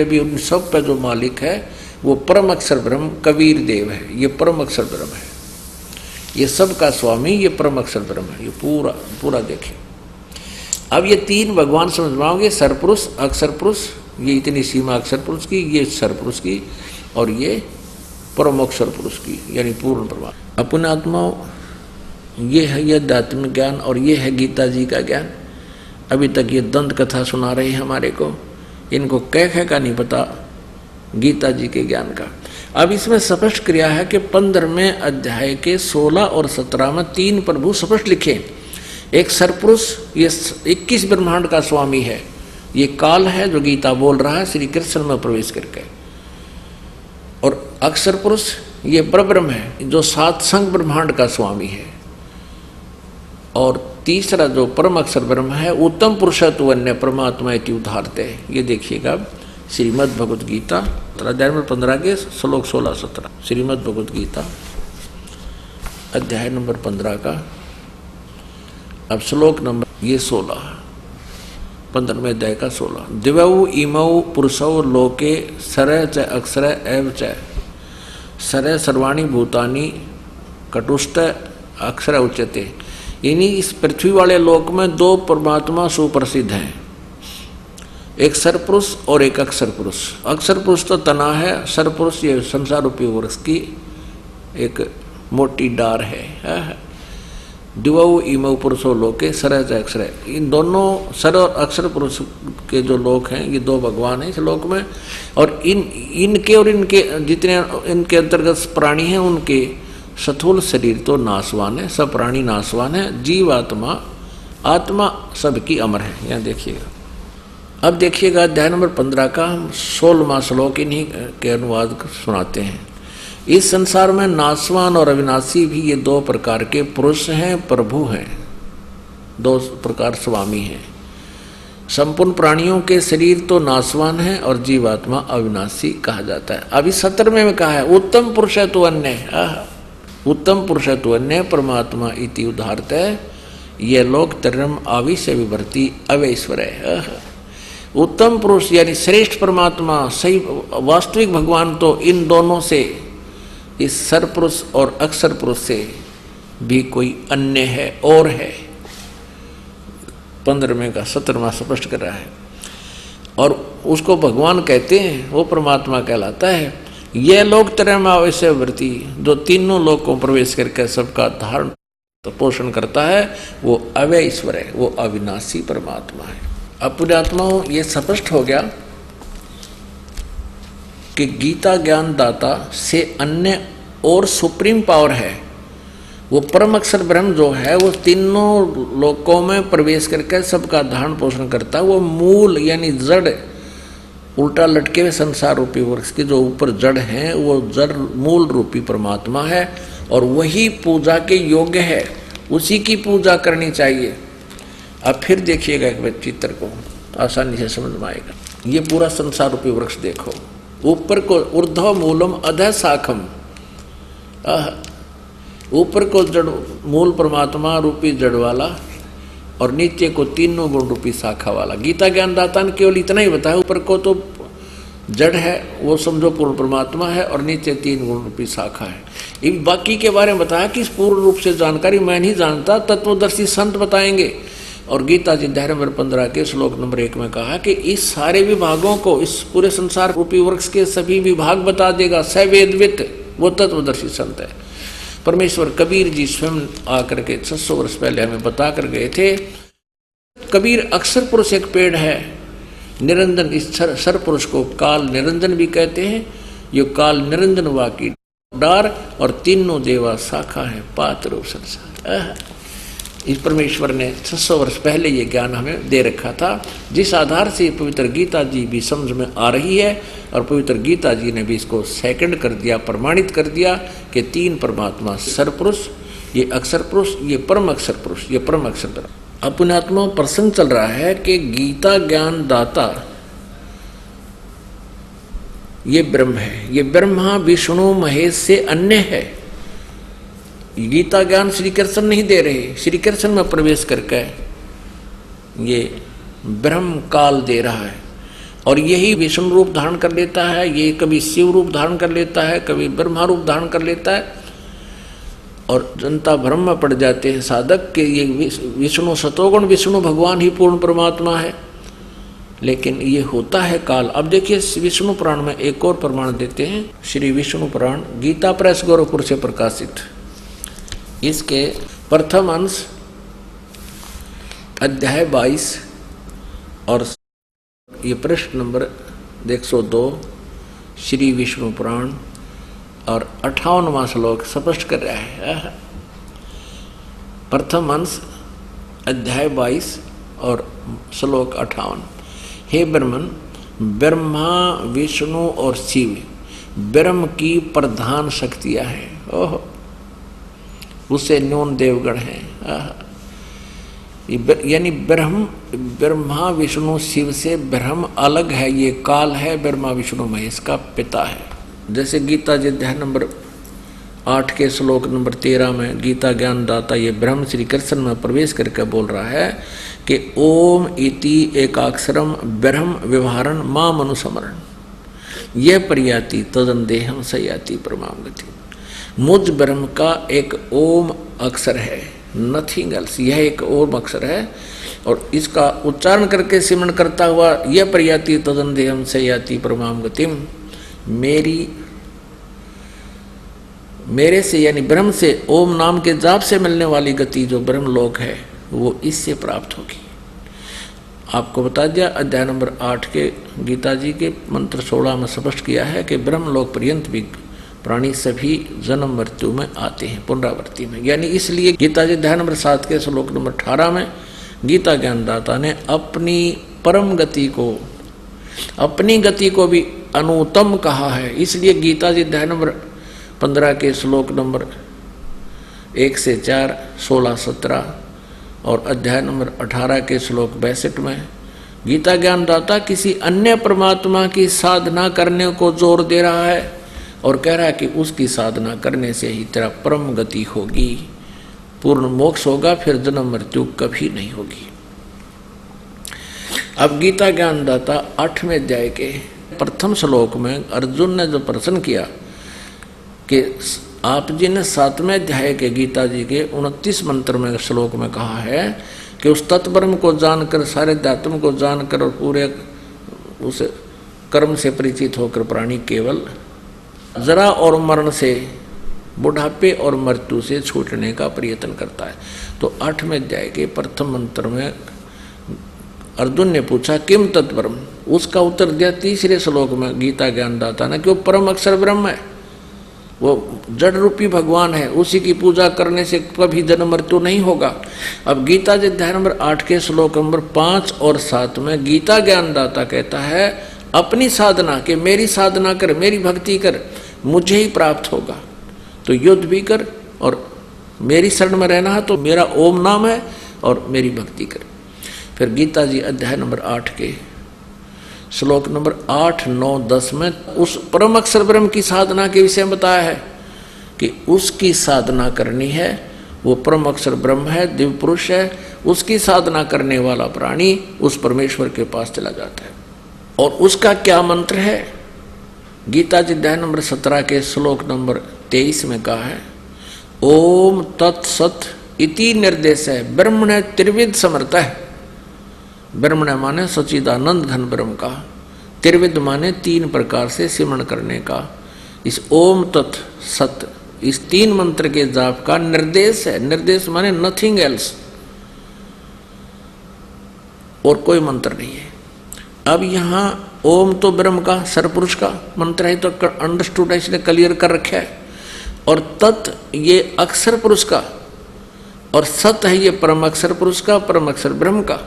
भी उन सब पे जो मालिक है वो परम अक्षर ब्रह्म कबीर देव है। ये परम अक्षर ब्रह्म है, ये सब का स्वामी ये परम अक्षर ब्रह्म है। ये पूरा देखें। अब ये 3 भगवान समझ पाओगे, सरपुरुष, अक्षर पुरुष, ये इतनी सीमा अक्षर पुरुष की, ये सरपुरुष की, और ये परम अक्षर पुरुष की, यानी पूर्ण प्रमाण। अपने आत्मा, ये है ये आध्यात्मिक ज्ञान, और ये है गीता जी का ज्ञान। अभी तक ये दंत कथा सुना रहे हैं हमारे को, इनको कह का नहीं पता गीता जी के ज्ञान का। अब इसमें स्पष्ट क्रिया है कि 15वें अध्याय के 16 और 17 में 3 प्रभु स्पष्ट लिखे। एक सरपुरुष, ये 21 ब्रह्मांड का स्वामी है, ये काल है जो गीता बोल रहा है श्री कृष्ण में प्रवेश करके। और अक्षर पुरुष ये परब्रह्म है जो 7 शंख ब्रह्मांड का स्वामी है। और तीसरा जो परम अक्षर ब्रह्म है, उत्तम पुरुषत्व अन्य परमात्मा इति उदाहरते। ये देखिएगा श्रीमद् भगवद गीता अध्याय नंबर 15 के श्लोक 16-17। श्रीमद् भगवद गीता अध्याय नंबर 15 का अब श्लोक नंबर ये 16, 15वें अध्याय का 16। दिवौ इमौ पुरुषौ लोके सर च अक्षर एव च सर सर्वाणी भूतानि कटुष्ट अक्षर उच्यते। यानी इस पृथ्वी वाले लोक में 2 परमात्मा सुप्रसिद्ध हैं, एक सरपुरुष और एक अक्षर पुरुष। अक्षर पुरुष तो तना है, सरपुरुष ये संसार रूपी वृक्ष की एक मोटी डार है। दिवौ इमौ पुरुषो लोके सरज अक्षर, इन दोनों सर और अक्षर पुरुष के जो लोक हैं ये 2 भगवान हैं इस लोक में। और इनके और इनके जितने इनके अंतर्गत प्राणी हैं उनके स्थूल शरीर तो नाशवान है, सब प्राणी नाशवान है, जीव आत्मा सबकी अमर है। यहाँ देखिएगा। अब देखिएगा अध्याय नंबर 15 का 16वां श्लोक इन्हीं के अनुवाद सुनाते हैं। इस संसार में नाशवान और अविनाशी भी ये दो प्रकार के पुरुष हैं, प्रभु हैं, दो प्रकार स्वामी हैं। संपूर्ण प्राणियों के शरीर तो नाशवान है और जीवात्मा अविनाशी कहा जाता है। अभी 17वें में कहा है उत्तम पुरुष तो अन्य, उत्तम पुरुष तो अन्य परमात्मा इति उदाहरत है, ये लोक तरम आविश्य विभर्ति अवैश्वर है। उत्तम पुरुष यानी श्रेष्ठ परमात्मा, सही वास्तविक भगवान तो इन दोनों से, इस सरपुरुष और अक्षर पुरुष से भी कोई अन्य है और है। 15वें का 17वां स्पष्ट कर रहा है। और उसको भगवान कहते हैं, वो परमात्मा कहलाता है। यह लोक त्रयमावश्य वृत्ति, जो तीनों लोकों प्रवेश करके सबका धारण पोषण करता है, वो अव्यय ईश्वर है, वो अविनाशी परमात्मा है। अब पुण्यात्माओं ये स्पष्ट हो गया कि गीता ज्ञान दाता से अन्य और सुप्रीम पावर है, वो परम अक्षर ब्रह्म जो है, वो तीनों लोकों में प्रवेश करके सबका धारण पोषण करता है। वो मूल यानी जड़, उल्टा लटके हुए संसार रूपी वृक्ष के जो ऊपर जड़ हैं, वो जड़ मूल रूपी परमात्मा है और वही पूजा के योग्य है, उसी की पूजा करनी चाहिए। अब फिर देखिएगा एक चित्र को, आसानी से समझ में आएगा। ये पूरा संसार रूपी वृक्ष देखो, ऊपर को ऊर्ध्व मूलम अधः शाखम, ऊपर को जड़ मूल परमात्मा रूपी जड़ वाला और नीचे को तीनों गुण रूपी शाखा वाला। गीता ज्ञान दाता ने केवल इतना ही बताया, ऊपर को तो जड़ है, वो समझो पूर्ण परमात्मा है और नीचे तीन गुण रूपी शाखा है। इन बाकी के बारे में बताया कि पूर्ण रूप से जानकारी मैं नहीं जानता, तत्वदर्शी संत बताएंगे। और गीता जी अध्याय नंबर 15 के श्लोक नंबर 1 में कहा कि इस सारे विभागों को, इस पूरे संसार रूपी वृक्ष के सभी विभाग बता देगा सवेदवित, वो तत्वदर्शी संत है। परमेश्वर कबीर जी स्वयं आकर के 600 वर्ष पहले हमें बता कर गए थे। कबीर अक्षर पुरुष एक पेड़ है, निरंजन, इस सर पुरुष को काल निरंजन भी कहते हैं। यो काल निरंजन वाकी डार और तीनों देवा शाखा है, पात्र रूप संसार। इस परमेश्वर ने 600 वर्ष पहले ये ज्ञान हमें दे रखा था, जिस आधार से पवित्र गीता जी भी समझ में आ रही है। और पवित्र गीता जी ने भी इसको सेकंड कर दिया, प्रमाणित कर दिया कि तीन परमात्मा, सरपुरुष, ये अक्षर पुरुष, ये परम अक्षर पुरुष, ये परम अक्षर पुरुष। अपने आत्मा प्रसंग चल रहा है कि गीता ज्ञान दाता ये ब्रह्म है, ये ब्रह्मा विष्णु महेश से अन्य है। गीता ज्ञान श्री कृष्ण नहीं दे रहे, श्री कृष्ण में प्रवेश करके ये ब्रह्म काल दे रहा है और यही विष्णु रूप धारण कर लेता है, ये कभी शिव रूप धारण कर लेता है, कभी ब्रह्मा रूप धारण कर लेता है। और जनता भ्रम में पड़ जाते हैं साधक के ये विष्णु सतोगुण विष्णु भगवान ही पूर्ण परमात्मा है, लेकिन ये होता है काल। अब देखिए विष्णु पुराण में एक और प्रमाण देते हैं, श्री विष्णु पुराण गीता प्रेस गोरखपुर से प्रकाशित, इसके प्रथम अंश अध्याय 22 और ये प्रश्न नंबर 102 श्री विष्णु पुराण और 58वां श्लोक स्पष्ट कर रहा है। प्रथम अंश अध्याय 22 और श्लोक 58, हे ब्रह्मन, ब्रह्मा विष्णु और शिव ब्रह्म की प्रधान शक्तियां हैं, ओह उससे न्यून देवगण हैं। यानी ब्रह्मा विष्णु शिव से ब्रह्म अलग है, ये काल है, ब्रह्मा विष्णु महेश का पिता है। जैसे गीता जी अध्याय नंबर 8 के श्लोक नंबर 13 में गीता ज्ञान दाता ये ब्रह्म श्री कृष्ण में प्रवेश करके बोल रहा है कि ओम इति एकाक्षरम ब्रह्म व्यवहारण मां मनुसमरण, यह प्रयाति तदन देहम सयाति परमाम गति। मुझ ब्रह्म का एक ओम अक्षर है, नथिंग एल्स, यह एक ओम अक्षर है और इसका उच्चारण करके सिमरण करता हुआ यह प्रयाति तदन देहम सयाति परमाम गतिम, मेरे से यानी ब्रह्म से ओम नाम के जाप से मिलने वाली गति जो ब्रह्म लोक है वो इससे प्राप्त होगी। आपको बता दिया अध्याय नंबर 8 के गीता जी के मंत्र 16 में स्पष्ट किया है कि ब्रह्म लोक पर्यंत भी प्राणी सभी जन्म मृत्यु में आते हैं, पुनरावृत्ति में। यानी इसलिए गीता जी अध्याय नंबर 7 के श्लोक नंबर 18 में गीता ज्ञानदाता ने अपनी परम गति को, अपनी गति को भी अनुत्तम कहा है। इसलिए गीता जी अध्याय नंबर 15 के श्लोक नंबर 1 से 4, 16, 17 और अध्याय नंबर 18 के श्लोक 62 में गीता ज्ञानदाता किसी अन्य परमात्मा की साधना करने को जोर दे रहा है और कह रहा है कि उसकी साधना करने से ही तेरा परम गति होगी, पूर्ण मोक्ष होगा, फिर जन्म मृत्यु कभी नहीं होगी। अब गीता ज्ञानदाता 8वें अध्याय के प्रथम श्लोक में अर्जुन ने जो प्रश्न किया कि आप जी ने 7वें अध्याय के गीता जी के 29 मंत्र में श्लोक में कहा है कि उस तत्ब्रह्म को जानकर, सारे अध्यात्म को जानकर और पूरे उस कर्म से परिचित होकर प्राणी केवल जरा और मरण से, बुढ़ापे और मृत्यु से छूटने का प्रयत्न करता है। तो 8वें अध्याय के प्रथम मंत्र में अर्जुन ने पूछा किम तत्ब्रह्म, उसका उत्तर दिया 3रे श्लोक में गीता ज्ञानदाता ने कि वो परम अक्षर ब्रह्म है, वो जड़ रूपी भगवान है, उसी की पूजा करने से कभी जन्म मृत्यु नहीं होगा। अब गीता जी अध्याय नंबर 8 के श्लोक नंबर 5 और 7 में गीता ज्ञानदाता कहता है अपनी साधना के, मेरी साधना कर, मेरी भक्ति कर, मुझे ही प्राप्त होगा। तो युद्ध भी कर और मेरी शरण में रहना है तो मेरा ओम नाम है और मेरी भक्ति कर। फिर गीता जी अध्याय नंबर 8 के श्लोक नंबर 8, 9, 10 में उस परम अक्षर ब्रह्म की साधना के विषय में बताया है कि उसकी साधना करनी है, वो परम अक्षर ब्रह्म है, दिव्य पुरुष है, उसकी साधना करने वाला प्राणी उस परमेश्वर के पास चला जाता है। और उसका क्या मंत्र है? गीता जी अध्याय नंबर 17 के श्लोक नंबर 23 में कहा है ओम तत्सत इति निर्देश है ब्रह्मण त्रिविध समर्थ है। ब्रह्मण माने सच्चिदानंद घन ब्रह्म का, त्रिविध माने 3 प्रकार से सिमरण करने का। इस ओम तत् सत, इस 3 मंत्र के जाप का निर्देश है। निर्देश माने नथिंग एल्स, और कोई मंत्र नहीं है। अब यहाँ ओम तो ब्रह्म का, सरपुरुष का मंत्र है, तो अंडरस्टूड है, इसने क्लियर कर रखा है। और तत् ये अक्षर पुरुष का, और सत है ये परम अक्षर पुरुष का, परम अक्षर ब्रह्म का।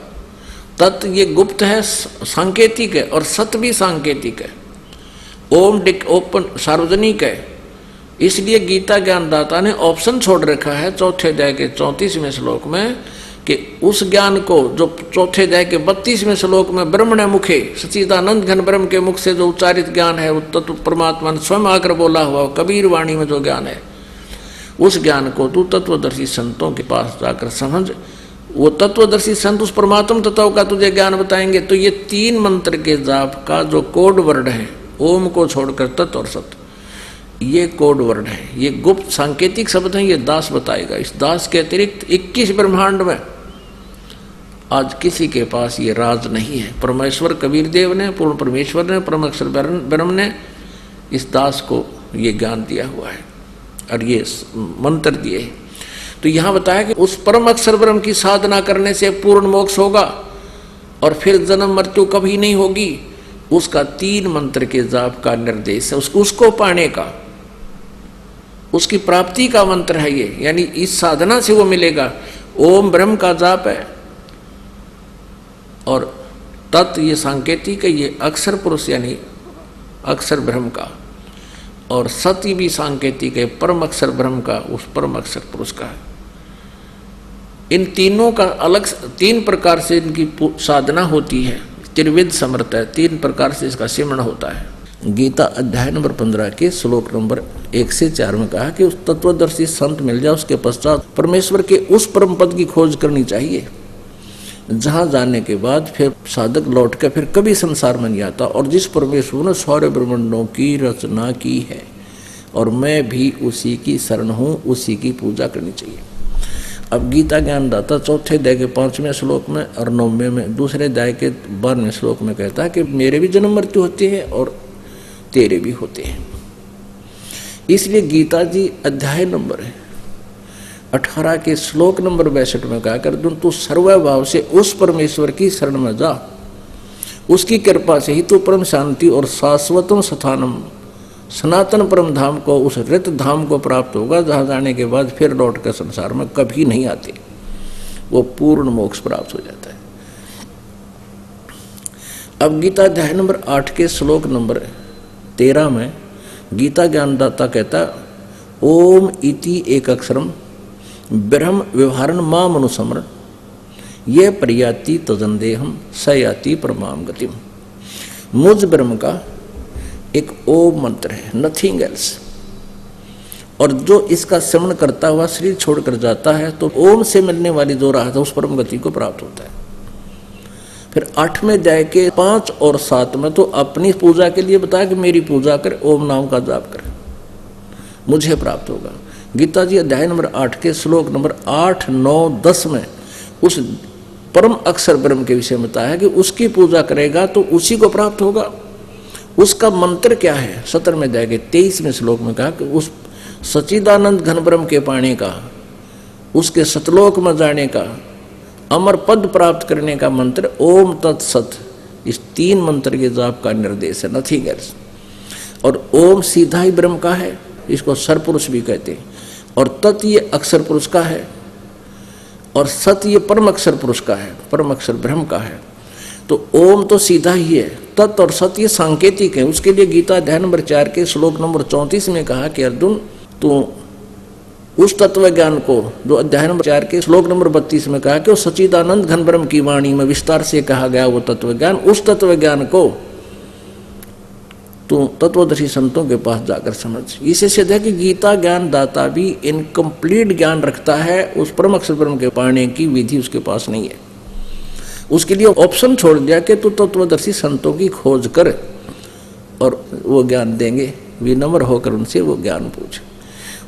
तत् ये गुप्त है, सांकेतिक है, और सत भी सांकेतिक है। ओम ओपन सार्वजनिक है। इसलिए गीता ज्ञानदाता ने ऑप्शन छोड़ रखा है 4थे अध्याय के 34वें श्लोक में कि उस ज्ञान को जो 4थे अध्याय के 32वें श्लोक में ब्रह्मण मुखे, सच्चिदानंद घन ब्रह्म के मुख से जो उच्चारित ज्ञान है, वो तत्व परमात्मा ने स्वयं आकर बोला हुआ कबीर वाणी में जो ज्ञान है, उस ज्ञान को तू तत्वदर्शी संतों के पास जाकर समझ। वो तत्वदर्शी संत उस परमात्म तत्व का तुझे ज्ञान बताएंगे। तो ये 3 मंत्र के जाप का जो कोड वर्ड है, ओम को छोड़कर तत्व और सत, ये कोड वर्ड है, ये गुप्त सांकेतिक शब्द है, ये दास बताएगा। इस दास के अतिरिक्त 21 ब्रह्मांड में आज किसी के पास ये राज नहीं है। परमेश्वर कबीर देव ने, पूर्ण परमेश्वर ने, परम अक्षर ब्रह्म ने इस दास को ये ज्ञान दिया हुआ है और ये मंत्र दिए। तो यहाँ बताया कि उस परम अक्षर ब्रह्म की साधना करने से पूर्ण मोक्ष होगा और फिर जन्म मृत्यु कभी नहीं होगी। उसका 3 मंत्र के जाप का निर्देश है, उसको पाने का, उसकी प्राप्ति का मंत्र है ये। यानी इस साधना से वो मिलेगा। ओम ब्रह्म का जाप है और तत् ये सांकेतिक है, ये अक्षर पुरुष यानी अक्षर ब्रह्म का, और सत्य भी सांकेतिक है, परम अक्षर ब्रह्म का, उस परम अक्षर पुरुष का है। इन तीनों का अलग 3 प्रकार से इनकी साधना होती है। त्रिविध समर्थ है, 3 प्रकार से इसका सिमरण होता है। गीता अध्याय नंबर 15 के श्लोक नंबर 1 से 4 में कहा कि उस तत्वदर्शी संत मिल जाए, उसके पश्चात परमेश्वर के उस परम पद की खोज करनी चाहिए जहां जाने के बाद फिर साधक लौट कर फिर कभी संसार में नहीं आता। और जिस परमेश्वर ने सारे ब्रह्मांडों की रचना की है और मैं भी उसी की शरण हूं, उसी की पूजा करनी चाहिए। अब गीता ज्ञानदाता 4थे अध्याय के 5वें श्लोक में और 9वें में, 2रे अध्याय के 12वें श्लोक में कहता है कि मेरे भी जन्म मृत्यु होती है और तेरे भी होते हैं। इसलिए गीता जी अध्याय नंबर 18 के श्लोक नंबर 62 में कहा कर तू सर्वभाव से उस परमेश्वर की शरण में जा, उसकी कृपा से ही तू परम शांति और शाश्वतम स्थानम सनातन परम धाम को, उस रित धाम को प्राप्त होगा जहां जाने के बाद फिर लौट कर संसार में कभी नहीं आते। वो पूर्ण मोक्ष प्राप्त हो जाता है। अब गीता अध्याय नंबर 8 के श्लोक नंबर 13 में गीता ज्ञानदाता कहता ओम इति एक अक्षरम ब्रह्म व्यवहारण माम अनुसमरण ये प्रयाति तजंदेहम सयाति परमाम गतिम। मुझ ब्रह्म का एक ओम मंत्र है, नथिंग एल्स। और जो इसका श्रवण करता हुआ शरीर छोड़कर जाता है तो ओम से मिलने वाली जो राह है उस परम गति को प्राप्त होता है। फिर 8वें अध्याय के 5 और 7 में तो अपनी पूजा के लिए बताया कि मेरी पूजा कर, ओम नाम का जाप कर, मुझे प्राप्त होगा। गीता जी अध्याय नंबर 8 के श्लोक नंबर 8, 9, 10 में उस परम अक्षर ब्रह्म के विषय में बताया कि उसकी पूजा करेगा तो उसी को प्राप्त होगा। उसका मंत्र क्या है? 17वें अध्याय के 23वें श्लोक में कहा कि उस सच्चिदानंद घन ब्रह्म के पाने का, उसके सतलोक में जाने का, अमर पद प्राप्त करने का मंत्र ओम तत्सत। इस 3 मंत्र के जाप का निर्देश है, नथिंग एल्स। और ओम सीधा ही ब्रह्म का है, इसको सरपुरुष भी कहते हैं। और तत् ये अक्षर पुरुष का है और सत ये परम अक्षर पुरुष का है, परम अक्षर ब्रह्म का है। तो ओम तो सीधा ही है, तत् और सत ये सांकेतिक है। उसके लिए गीता अध्याय नंबर 4 के श्लोक नंबर 34 में कहा कि अर्जुन तू उस तत्व ज्ञान को, जो अध्याय नंबर 4 के श्लोक नंबर 32 में कहा कि वो सच्चिदानंद घन ब्रह्म की वाणी में विस्तार से कहा गया वो तत्व ज्ञान, उस तत्व ज्ञान को तू तत्वदर्शी संतों के पास जाकर समझ। इसे सिद्ध है कि गीता ज्ञान दाता भी इनकम्प्लीट ज्ञान रखता है, उस परम अक्षर ब्रह्म के पाने की विधि उसके पास नहीं है। उसके लिए ऑप्शन छोड़ दिया कि तू तत्वदर्शी संतों की खोज कर और वो ज्ञान देंगे, विनम्र होकर उनसे वो ज्ञान पूछ।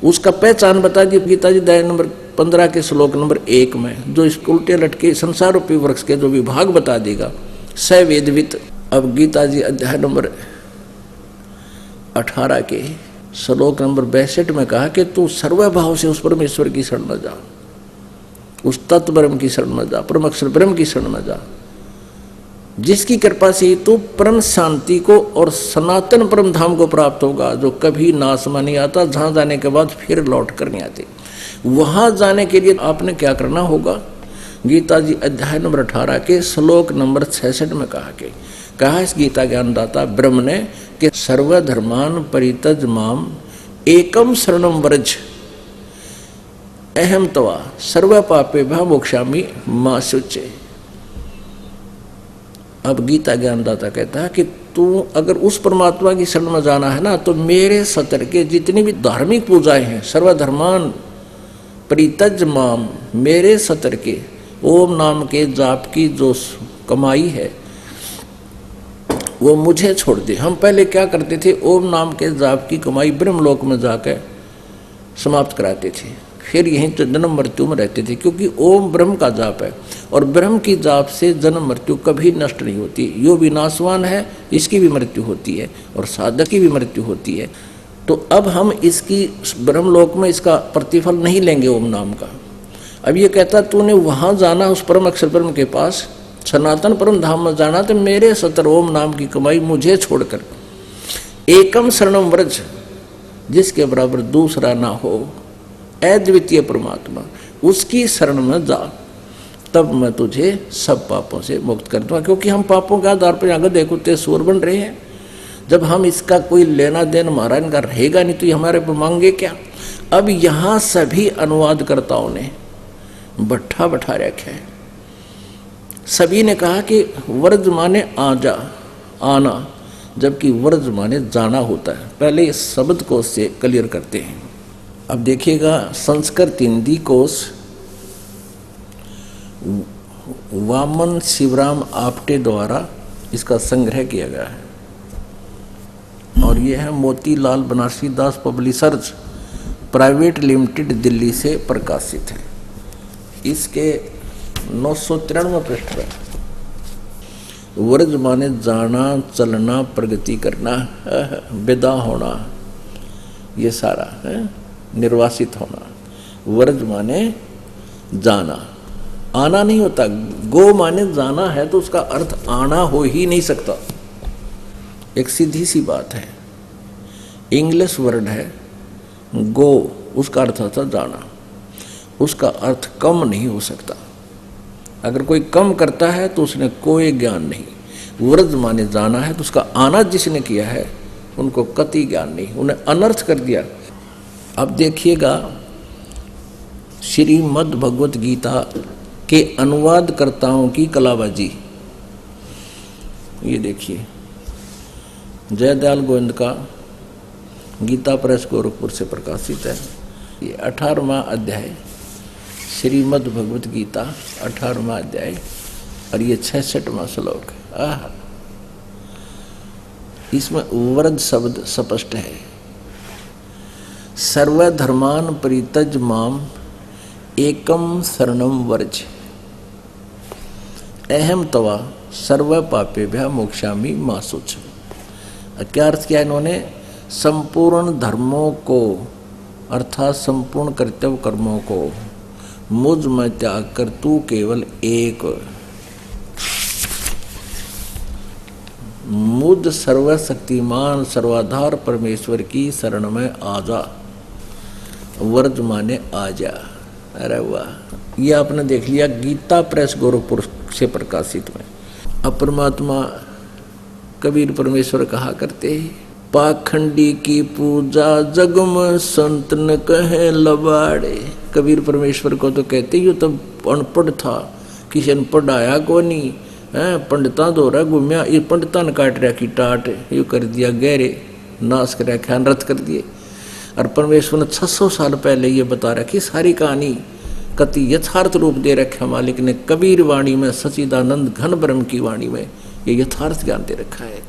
उसका पहचान बता दी गीता जी अध्याय नंबर 15 के श्लोक नंबर 1 में, जो इस उल्टे लटके संसार रूपी वृक्ष के जो विभाग बता देगा, स वेदवित। अब गीता जी अध्याय नंबर 18 के श्लोक नंबर 62 में कहा कि तू सर्वभाव से उस परमेश्वर की शरण में जा, उस तत्व ब्रह्म की शरण में जा, परम अक्षर ब्रह्म की शरण में जा, जिसकी कृपा से तू परम शांति को और सनातन परम धाम को प्राप्त होगा, जो कभी नाश में नहीं आता, जहां जाने के बाद फिर लौट कर नहीं आते। वहां जाने के लिए आपने क्या करना होगा? गीता जी अध्याय नंबर 18 के श्लोक नंबर 66 में कहा इस गीता ज्ञानदाता ब्रह्म ने कि सर्वधर्मान परित्यज माम एकम शरणम व्रज अहम तवा सर्व पापेभ्यः मोक्षामि मा शुचे। अब गीता ज्ञानदाता कहता है कि तू अगर उस परमात्मा की शरण में जाना है ना, तो मेरे सतर के जितनी भी धार्मिक पूजाएं हैं, सर्वधर्मान परित्यज माम, मेरे सतर के ओम नाम के जाप की जो कमाई है वो मुझे छोड़ दे। हम पहले क्या करते थे? ओम नाम के जाप की कमाई ब्रह्मलोक में जाकर समाप्त कराते थे, फिर यहीं तो जन्म मृत्यु में रहते थे, क्योंकि ओम ब्रह्म का जाप है और ब्रह्म की जाप से जन्म मृत्यु कभी नष्ट नहीं होती। यो विनाशवान है, इसकी भी मृत्यु होती है और साधक की भी मृत्यु होती है। तो अब हम इसकी ब्रह्मलोक में इसका प्रतिफल नहीं लेंगे ओम नाम का। अब ये कहता तूने वहां जाना, उस परम अक्षर ब्रह्म के पास सनातन परम धाम में जाना, तो मेरे सतर ओम नाम की कमाई मुझे छोड़कर एकम शरणम व्रज, जिसके बराबर दूसरा ना हो, अद्वितीय परमात्मा, उसकी शरण में जा, तब मैं तुझे सब पापों से मुक्त कर दूंगा। क्योंकि हम पापों के आधार पर अगर देखो ते सूर बन रहे हैं। जब हम इसका कोई लेना देना हमारा इनका रहेगा नहीं तो ये हमारे पर मांगे क्या? अब यहाँ सभी अनुवादकर्ताओं ने बट्ठा बैठा रखा है। सभी ने कहा कि व्रज माने आ जा, आना, जबकि व्रज माने जाना होता है। पहले इस शब्द कोश से क्लियर करते हैं। अब देखिएगा, संस्कृत हिंदी कोश वामन शिवराम आप्टे द्वारा इसका संग्रह किया गया है और यह है मोतीलाल बनारसी दास पब्लिशर्स प्राइवेट लिमिटेड, दिल्ली से प्रकाशित है। इसके 993 पृष्ठ पर व्रज माने जाना, चलना, प्रगति करना, विदा होना, ये सारा है, निर्वासित होना। व्रज माने जाना, आना नहीं होता। गो माने जाना है तो उसका अर्थ आना हो ही नहीं सकता। एक सीधी सी बात है। इंग्लिश वर्ड है गो, उसका अर्थ होता जाना, उसका अर्थ कम नहीं हो सकता। अगर कोई कम करता है तो उसने कोई ज्ञान नहीं। व्रज माने जाना है तो उसका आना जिसने किया है उनको कति ज्ञान नहीं, उन्हें अनर्थ कर दिया। अब देखिएगा श्रीमद् भगवत गीता के अनुवादकर्ताओं की कलाबाजी। ये देखिए, जयदयाल गोविंद का गीता प्रेस गोरखपुर से प्रकाशित है। ये 18वां अध्याय श्रीमद् भगवत गीता 18वां अध्याय और ये 66वां श्लोक है। इसमें वरद शब्द स्पष्ट है। सर्वधर्मान परित्यज माम एकम शरणम वर्ज अहम तवा सर्व पापेभ्यः मोक्षामि मा शुच। क्या अर्थ किया इन्होंने? संपूर्ण धर्मों को अर्थात संपूर्ण कर्तव्य कर्मों को मुझ में त्याग कर तू केवल एक मुझ सर्वशक्तिमान सर्वाधार परमेश्वर की शरण में आ जा। वर्ज माने आ जा। अरे वाह, ये आपने देख लिया गीता प्रेस गोरखपुर से प्रकाशित में। अब परमात्मा कबीर परमेश्वर कहा करते हैं, पाखंडी की पूजा जग में संत न कहे लबाड़े। कबीर परमेश्वर को तो कहते ही तब अनपढ़ था, किसी ने पढ़ाया को नहीं है, पंडिता दोरा घूमया, ये पंडिता ने काट रखी टाट, ये कर दिया गहरे, नाश कर रखा, नृत कर दिए। और परमेश्वर ने 600 साल पहले ये बता रखी सारी कहानी, कति यथार्थ रूप दे रखा मालिक ने कबीर वाणी में, सच्चिदानंद घन ब्रह्म की वाणी में ये यथार्थ ज्ञान दे रखा है।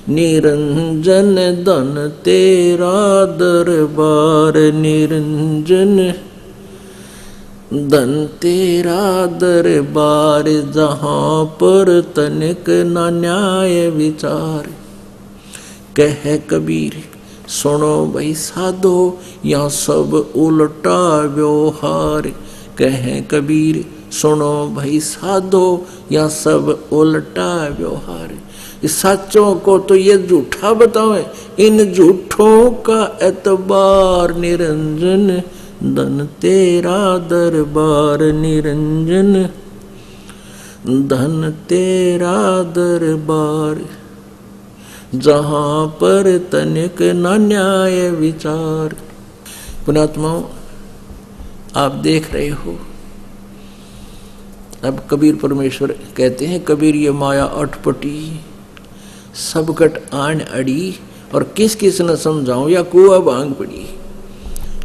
निरंजन धन तेरा दरबार, निरंजन धन तेरा दरबार, जहाँ पर तनिक न न्याय विचार। कह कबीर सुनो भाई साधो, यहाँ सब उल्टा व्यवहार। कह कबीर सुनो भाई साधो, यहाँ सब उल्टा व्यवहार। सच्चों को तो ये झूठा बतावे, इन झूठों का एतबार। निरंजन धन तेरा दरबार, निरंजन धन तेरा दरबार, जहाँ पर तनिक न न्याय विचार। पुणात्माओं, आप देख रहे हो, अब कबीर परमेश्वर कहते हैं, कबीर ये माया अटपटी सब कट आन अड़ी, और किस किस न समझाऊं या कुआ भांग पड़ी।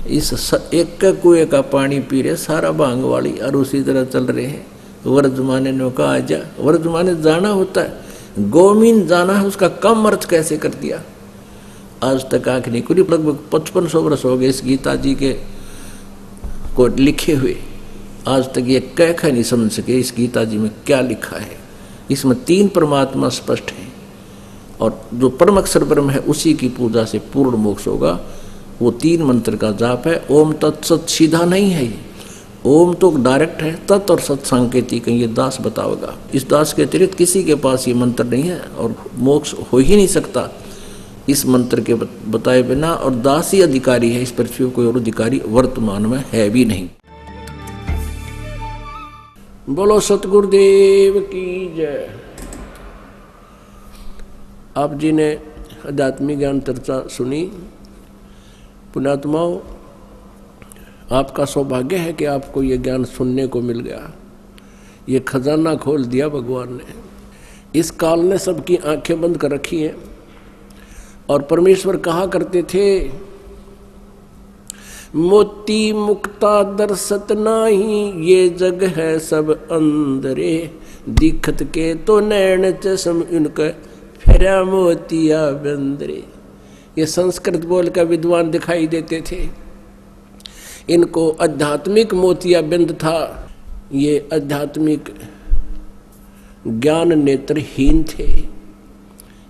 इस एक का कुएं का पानी पी रहे सारा भांग वाली, और उसी तरह चल रहे हैं। वर्तमाने ने कहा आजा, वर्तमाने जाना होता है, गोमीन जाना है, उसका कम अर्थ कैसे कर दिया। आज तक आंख नहीं खुली, लगभग 5500 वर्ष हो गए इस गीता जी के को लिखे हुए, आज तक ये कह नहीं समझ सके इस गीता जी में क्या लिखा है। इसमें 3 परमात्मा स्पष्ट है, और जो परम अक्षर ब्रह्म है उसी की पूजा से पूर्ण मोक्ष होगा। वो 3 मंत्र का जाप है। ओम तत्सत सीधा नहीं है ये, ओम तो डायरेक्ट है, तत् और सत सांकेतिक ये दास बताओगा। इस दास के अतिरिक्त किसी के पास ये मंत्र नहीं है, और मोक्ष हो ही नहीं सकता इस मंत्र के बताए बिना। और दास ही अधिकारी है इस पृथ्वी, कोई और अधिकारी वर्तमान में है भी नहीं। बोलो सतगुरुदेव की जय। आप जी ने आध्यात्मिक ज्ञान चर्चा सुनी। पुण्यात्माओं, आपका सौभाग्य है कि आपको ये ज्ञान सुनने को मिल गया। ये खजाना खोल दिया भगवान ने। इस काल ने सबकी आंखें बंद कर रखी हैं, और परमेश्वर कहा करते थे, मोती मुक्ता दर्शत नाही, ये जग है सब अंदरे, दिखत के तो नैन चश्म इनका फेरा मोतिया बंदरे। ये संस्कृत बोल का विद्वान दिखाई देते थे, इनको आध्यात्मिक मोतिया बिंद था। ये आध्यात्मिक ज्ञान नेत्रहीन थे,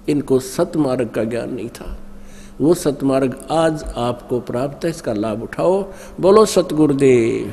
इनको सतमार्ग का ज्ञान नहीं था। वो सतमार्ग आज आपको प्राप्त है, इसका लाभ उठाओ। बोलो सतगुरुदेव।